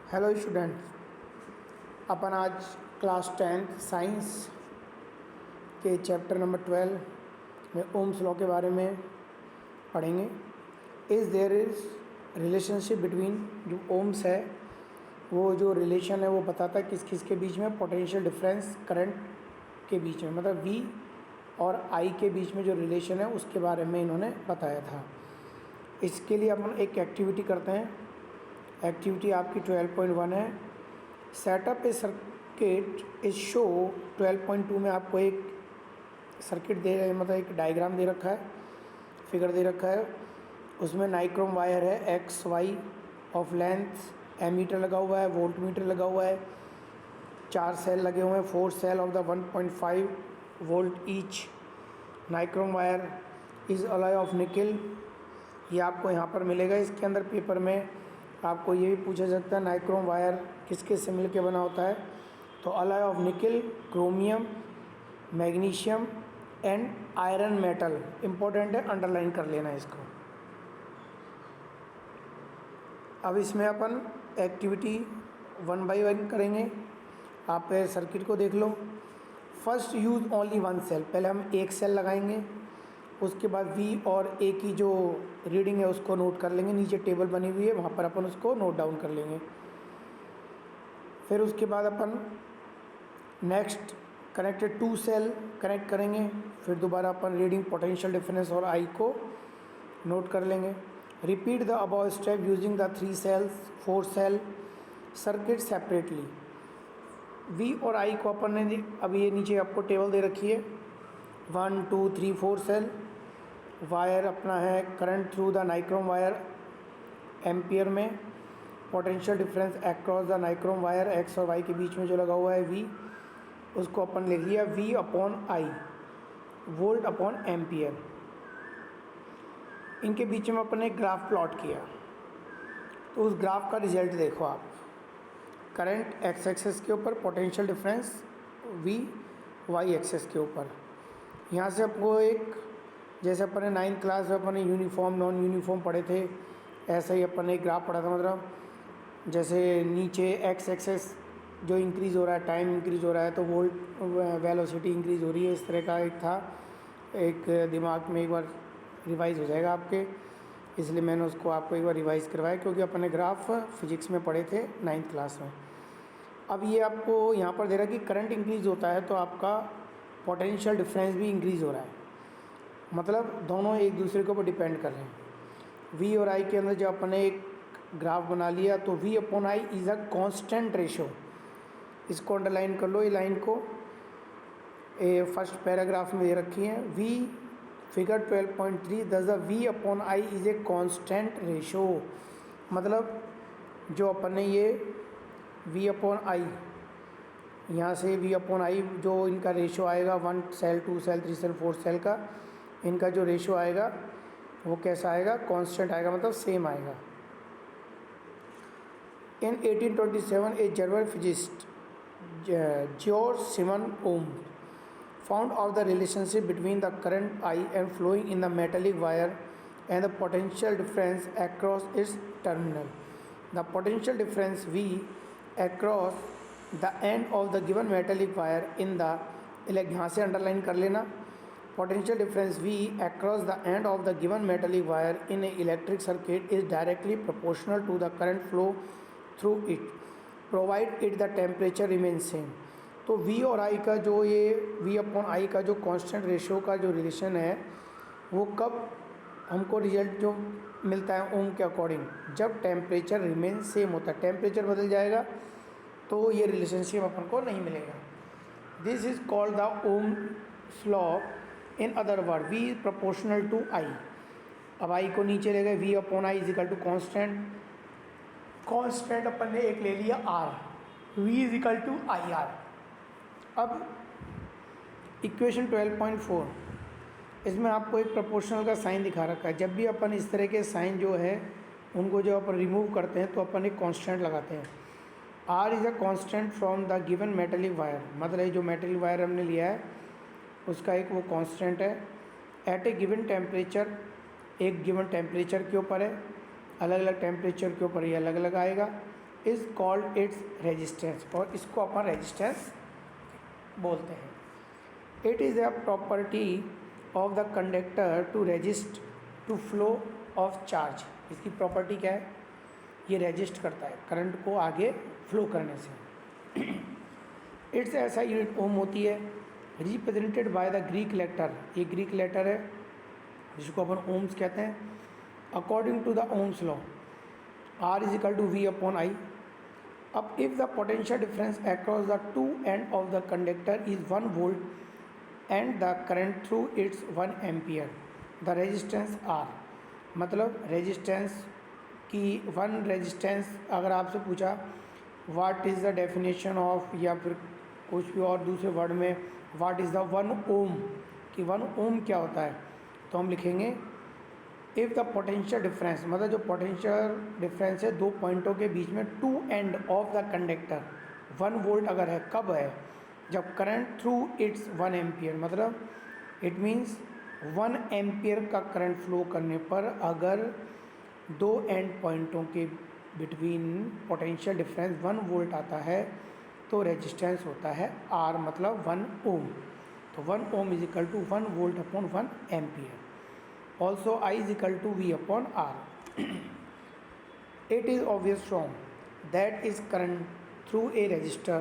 Hello students, अपन आज class 10 science के चैप्टर नंबर 12 में ओम्स लॉ के बारे में पढ़ेंगे। Is there is relationship between, जो ओम्स है वो जो रिलेशन है वो बताता है किस किस के बीच में, पोटेंशियल डिफरेंस करंट के बीच में, मतलब V और I के बीच में जो रिलेशन है उसके बारे में इन्होंने बताया था। इसके लिए अपन एक एक्टिविटी करते हैं। एक्टिविटी आपकी 12.1 है, setup A circuit is show. 12.2 में आपको एक सर्किट दे रहे, मतलब एक डायग्राम दे रखा है, फिगर दे रखा है। उसमें नाइक्रोम वायर है X Y of length, ammeter लगा हुआ है, वोल्ट मीटर लगा हुआ है, 4 सेल लगे हुए हैं, 4 cell of the 1.5 volt each. Nichrome wire is alloy of nickel, ये आपको यहाँ पर मिलेगा। इसके अंदर पेपर में आपको ये भी पूछा सकता है नाइक्रोम वायर किसके से मिल के बना होता है, तो alloy of nickel, chromium, magnesium and iron metal. Important है, अंडरलाइन कर लेना इसको। अब इसमें अपन एक्टिविटी 1 बाय 1 करेंगे। आप सर्किट को देख लो। फर्स्ट यूज़ ओनली 1 सेल, पहले हम एक सेल लगाएंगे। उसके बाद V और A की जो रीडिंग है उसको नोट कर लेंगे, नीचे टेबल बनी हुई है वहाँ पर अपन उसको नोट डाउन कर लेंगे। फिर उसके बाद अपन नेक्स्ट कनेक्टेड 2 सेल कनेक्ट करेंगे। फिर दोबारा अपन रीडिंग, पोटेंशियल डिफरेंस और I को नोट कर लेंगे। Repeat the above step using the 3 cells 4 cell circuit separately. V और I को अपन ने, अभी ये नीचे आपको टेबल दे रखी है, 1 2 3 4 सेल। वायर अपना है current through the nichrome wire ampere में, potential difference across the nichrome wire X और वाई के बीच में जो लगा हुआ है V, उसको अपन लिख लिया V upon I, volt upon ampere. इनके बीच में अपन ने एक ग्राफ प्लॉट किया, तो उस ग्राफ का रिजल्ट देखो आप। करंट एक्स एक्सेस के ऊपर, potential difference V Y axis के ऊपर। यहाँ से आपको एक, जैसे अपन ने 9th क्लास में अपन ने यूनिफॉर्म नॉन यूनिफॉर्म पढ़े थे, ऐसा ही अपन ने एक ग्राफ पढ़ा था। मतलब जैसे नीचे एक्स एक्सेस जो इंक्रीज़ हो रहा है, टाइम इंक्रीज़ हो रहा है, तो वोल्ट वेलोसिटी इंक्रीज़ हो रही है, इस तरह का एक था। एक दिमाग में एक बार रिवाइज़ हो जाएगा आपके, इसलिए मैंने उसको आपको एक बार रिवाइज़ करवाया, क्योंकि अपन ने ग्राफ फिजिक्स में पढ़े थे 9th क्लास में। अब ये आपको यहाँ पर दे रहा है कि करंट इंक्रीज़ होता है तो आपका पोटेंशियल डिफरेंस भी इंक्रीज़ हो रहा है, मतलब दोनों एक दूसरे के ऊपर डिपेंड कर रहे हैं। V और I के अंदर जब अपन ने एक ग्राफ बना लिया, तो V upon I is a constant ratio. इसको अंडरलाइन कर लो, ये लाइन को फर्स्ट पैराग्राफ में दे रखी है। V फिगर 12.3 दस the V upon I is a constant ratio, मतलब जो अपन ने ये V अपॉन I, यहाँ से V अपॉन I जो इनका रेशो आएगा 1 सेल 2 सेल 3 सेल 4 सेल का, इनका जो रेशो आएगा वो कैसा आएगा, कांस्टेंट आएगा, मतलब सेम आएगा। In 1827 a German physicist Georg Simon Ohm found out the relationship between the current I and flowing in the metallic wire and the potential difference across its terminal. The potential difference V across the end of the given metallic wire in the, यहाँ से underline कर लेना, potential difference V across the end of the given metallic wire in an electric circuit is directly proportional to the current flow through it, provide it the temperature remains same। तो V और I का जो ये V upon I का जो constant ratio का जो relation है, वो कब हमको रिजल्ट जो मिलता है ओम के अकॉर्डिंग, जब टेम्परेचर रिमेन सेम होता है। टेम्परेचर बदल जाएगा तो ये रिलेशनशिप अपन को नहीं मिलेगा। This is called the Ohm's law. In other word V is proportional to I। अब I को नीचे ले गए, V upon I is equal to constant. Constant अपन ने एक ले लिया R, V is equal to IR। अब इक्वेशन 12.4, इसमें आपको एक प्रोपोर्शनल का साइन दिखा रखा है। जब भी अपन इस तरह के साइन जो है उनको जो अपन रिमूव करते हैं तो अपन एक कॉन्स्टेंट लगाते हैं। R is a constant from the given metallic wire, मतलब जो मेटेलिक वायर हमने लिया है उसका एक वो कांस्टेंट है। एट ए गिवन टेम्परेचर, एक गिवन टेम्परेचर के ऊपर है, अलग अलग टेम्परेचर के ऊपर ये अलग अलग आएगा। इज़ कॉल्ड इट्स रेजिस्टेंस, और इसको अपन रेजिस्टेंस बोलते हैं. It is a property of the conductor to resist to flow of charge. इसकी प्रॉपर्टी क्या है? ये रेजिस्ट करता है करंट को आगे फ्लो करने से. इट्स ऐसा यूनिट ओम होती है, represented by the Greek letter. ये ग्रीक लेटर है जिसको अपन ओम्स कहते हैं. According to the Ohm's law R is equal to V upon I. अब if the potential difference across the two end of the conductor is 1 volt and the current through it's 1 ampere, the resistance R. मतलब resistance की 1 resistance, अगर आपसे पूछा what is the definition of, या फिर कुछ भी और दूसरे वर्ड में व्हाट इज़ द 1 ओम, कि 1 ओम क्या होता है, तो हम लिखेंगे इफ़ द पोटेंशियल डिफरेंस, मतलब जो पोटेंशियल डिफरेंस है दो पॉइंटों के बीच में, two end of the conductor 1 volt अगर है, कब है? जब करंट थ्रू इट्स 1 एम्पियर, मतलब इट मीन्स 1 एम्पियर का करंट फ्लो करने पर अगर दो एंड पॉइंटों के बिटवीन पोटेंशियल डिफरेंस 1 वोल्ट आता है तो रेजिस्टेंस होता है R, मतलब 1 ओम. तो 1 ohm is equal to 1 volt upon 1 ampere. Also I is equal to V upon R. It is obvious from that is current through a resistor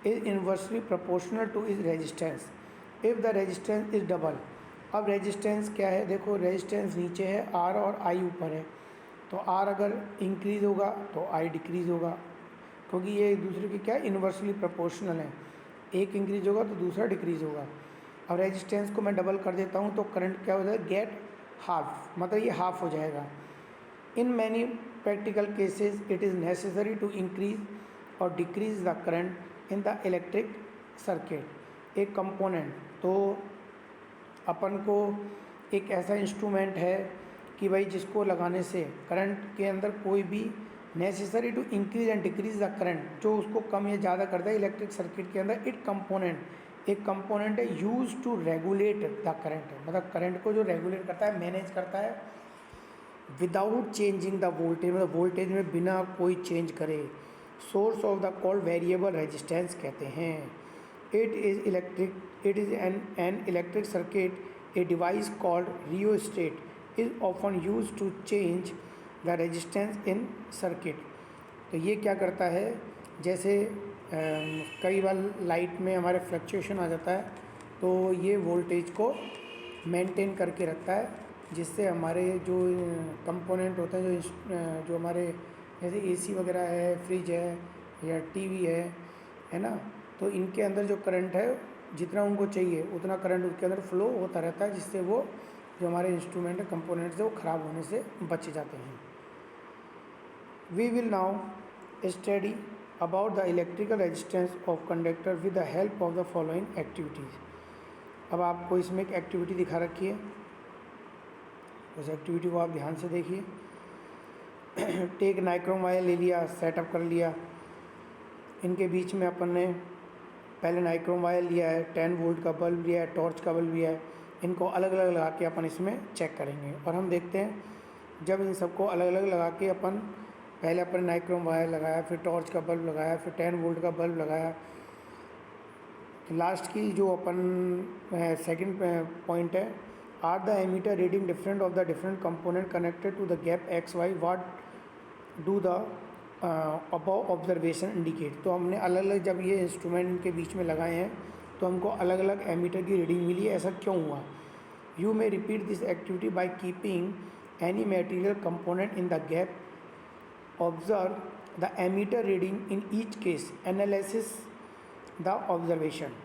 is inversely proportional to its resistance if the resistance is double. अब resistance क्या है? देखो resistance नीचे है, R और I ऊपर है, तो R अगर इंक्रीज़ होगा तो I डिक्रीज़ होगा, क्योंकि ये एक दूसरे के क्या इन्वर्सली प्रोपोर्शनल है. एक इंक्रीज़ होगा तो दूसरा डिक्रीज़ होगा. अब रेजिस्टेंस को मैं डबल कर देता हूँ तो करंट क्या हो जाएगा? गेट हाफ, मतलब ये हाफ हो जाएगा. In many practical cases it is necessary to increase और decrease the current in the electric circuit. एक कंपोनेंट, तो अपन को एक ऐसा इंस्ट्रूमेंट है कि भाई जिसको लगाने से करंट के अंदर कोई भी necessary to increase and decrease the current, जो उसको कम या ज़्यादा करता है इलेक्ट्रिक सर्किट के अंदर. इट कंपोनेंट, एक कंपोनेंट है use to regulate the current, मतलब करंट को जो रेगुलेट करता है, मैनेज करता है विदाउट चेंजिंग द वोल्टेज, मतलब वोल्टेज में बिना कोई चेंज करे. Source of the called variable resistance कहते हैं. It is an electric circuit. A device called rheostat is often use to change the resistance in circuit. तो ये क्या करता है, जैसे कई बार लाइट में हमारे फ्लक्चुएशन आ जाता है, तो ये वोल्टेज को मेंटेन करके रखता है, जिससे हमारे जो कंपोनेंट होते हैं, जो हमारे जैसे एसी वगैरह है, फ्रिज है या टीवी है ना, तो इनके अंदर जो करंट है जितना उनको चाहिए उतना करंट उसके अंदर फ्लो होता रहता है, जिससे वो जो हमारे इंस्ट्रूमेंट है, कंपोनेंट्स है, वो ख़राब होने से बच जाते हैं. We will now study about the electrical resistance of conductor with the help of the following activities. अब आपको इसमें एक एक्टिविटी दिखा रखी है, उस एक्टिविटी को आप ध्यान से देखिए. टेक नाइक्रोम वायर ले लिया, सेटअप कर लिया. इनके बीच में अपन ने पहले नाइक्रोम वायर लिया है, 10 वोल्ट का बल्ब लिया है, टॉर्च का बल्ब लिया है. इनको अलग अलग लगा के अपन इसमें चेक करेंगे, और हम देखते हैं जब इन सबको अलग अलग लगा के अपन पहले अपन नाइक्रोम वायर लगाया, फिर टॉर्च का बल्ब लगाया, फिर 10 वोल्ट का बल्ब लगाया, तो लास्ट की जो अपन सेकंड पॉइंट है, are the ammeter reading different of the different component connected to the gap X Y, what do the above observation indicate. तो हमने अलग अलग जब ये इंस्ट्रूमेंट के बीच में लगाए हैं तो हमको अलग अलग एमीटर की रीडिंग मिली है. ऐसा क्यों हुआ? You may repeat this activity by keeping any material component in the gap. Observe the emitter reading in each case. Analysis the observation.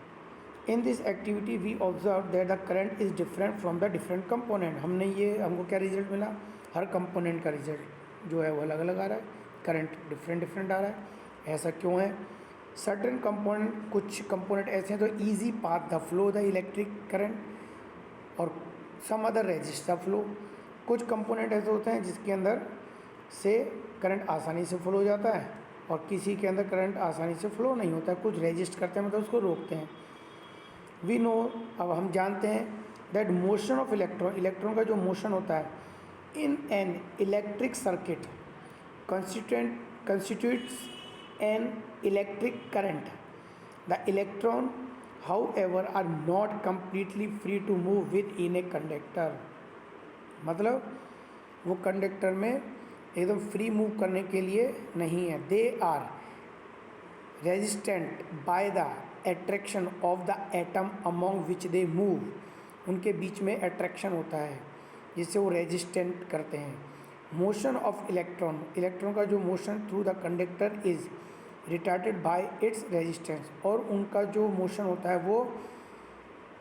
In this activity we observe that the current is different from the different component. हमको क्या result मिला? हर component का result जो है वो अलग अलग आ रहा है, करंट डिफरेंट आ रहा है. ऐसा क्यों है? सर्टेन कंपोनेंट, कुछ कंपोनेंट ऐसे हैं तो easy path the flow the electric current, और some other resist the flow. कुछ कंपोनेंट ऐसे होते हैं जिसके अंदर से करंट आसानी से फ्लो हो जाता है, और किसी के अंदर करंट आसानी से फ्लो नहीं होता है. कुछ रेजिस्ट करते हैं, मतलब उसको रोकते हैं. वी नो, अब हम जानते हैं दैट मोशन ऑफ इलेक्ट्रॉन का जो मोशन होता है in an electric circuit constituent constitutes an electric current. The electron, however, are not completely free to move within a conductor. मतलब वो कंडक्टर में एकदम फ्री मूव करने के लिए नहीं है. They are resistant by the attraction of the atom among which they move. उनके बीच में एट्रैक्शन होता है जिससे वो रेजिस्टेंट करते हैं. मोशन ऑफ इलेक्ट्रॉन, इलेक्ट्रॉन का जो motion through the conductor is retarded bye its resistance. और उनका जो मोशन होता है वो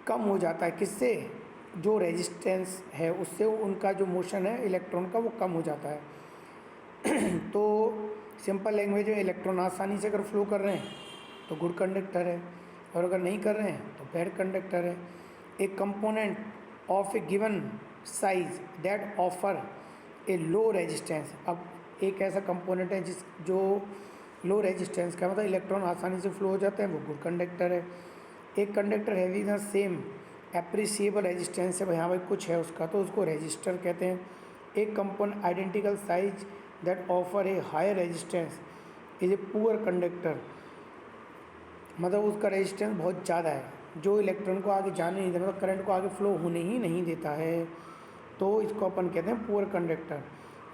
कम हो जाता है. किससे? जो रेजिस्टेंस है उससे उनका जो मोशन है इलेक्ट्रॉन का वो कम हो जाता है. तो सिंपल लैंग्वेज में इलेक्ट्रॉन आसानी से अगर फ्लो कर रहे हैं तो गुड कंडक्टर है, और अगर नहीं कर रहे हैं तो बैड कंडक्टर है. ए component of A given size that offer A low resistance. अब एक ऐसा कंपोनेंट है जो लो रेजिस्टेंस का, मतलब इलेक्ट्रॉन आसानी से फ्लो हो जाते हैं, वो गुड कंडक्टर है. एक conductor heavy the same appreciable resistance है, यहाँ भाई कुछ है उसका, तो उसको रेजिस्टर कहते हैं. एक component identical size that offer a higher resistance is a poor conductor. मतलब उसका रेजिस्टेंस बहुत ज़्यादा है, जो इलेक्ट्रॉन को आगे जाने नहीं देता, मतलब करंट को आगे फ्लो होने ही नहीं देता है, तो इसको अपन कहते हैं पुअर कंडक्टर.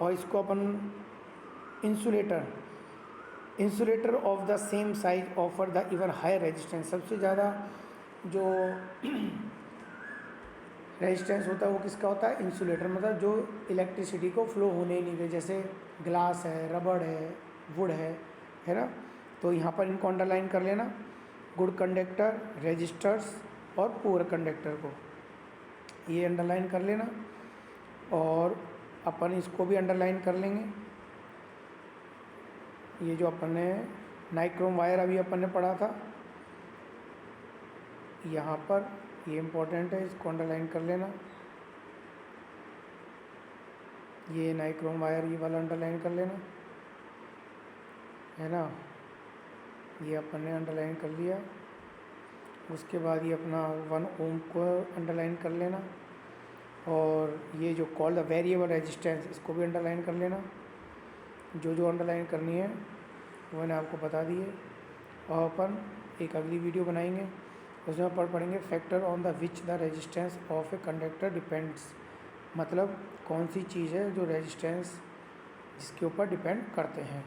और इसको अपन insulator of the same size offer the even higher resistance. सबसे ज़्यादा जो रेजिस्टेंस होता है वो किसका होता है? इंसुलेटर. मतलब जो इलेक्ट्रिसिटी को फ्लो होने ही नहीं दे, जैसे ग्लास है, रबड़ है, वुड है ना. तो यहाँ पर इनको अंडरलाइन कर लेना, गुड कंडक्टर, रेजिस्टर्स और पुअर कंडक्टर को ये अंडरलाइन कर लेना. और अपन इसको भी अंडरलाइन कर लेंगे. ये जो अपन ने नाइक्रोम वायर अभी अपन ने पढ़ा था यहाँ पर, ये इम्पोर्टेंट है, इसको अंडरलाइन कर लेना. ये नाइक्रोम वायर ये वाला अंडरलाइन कर लेना, है ना. ये अपन ने अंडरलाइन कर लिया. उसके बाद ये अपना 1 ओम को अंडरलाइन कर लेना. और ये जो कॉल द वेरिएबल रेजिस्टेंस, इसको भी अंडरलाइन कर लेना. जो अंडरलाइन करनी है वो मैंने आपको बता दी है. और अपन एक अगली वीडियो बनाएंगे, उसमें पढ़ेंगे factor on the which the resistance of a conductor depends. मतलब कौन सी चीज़ है जो रेजिस्टेंस जिसके ऊपर डिपेंड करते हैं.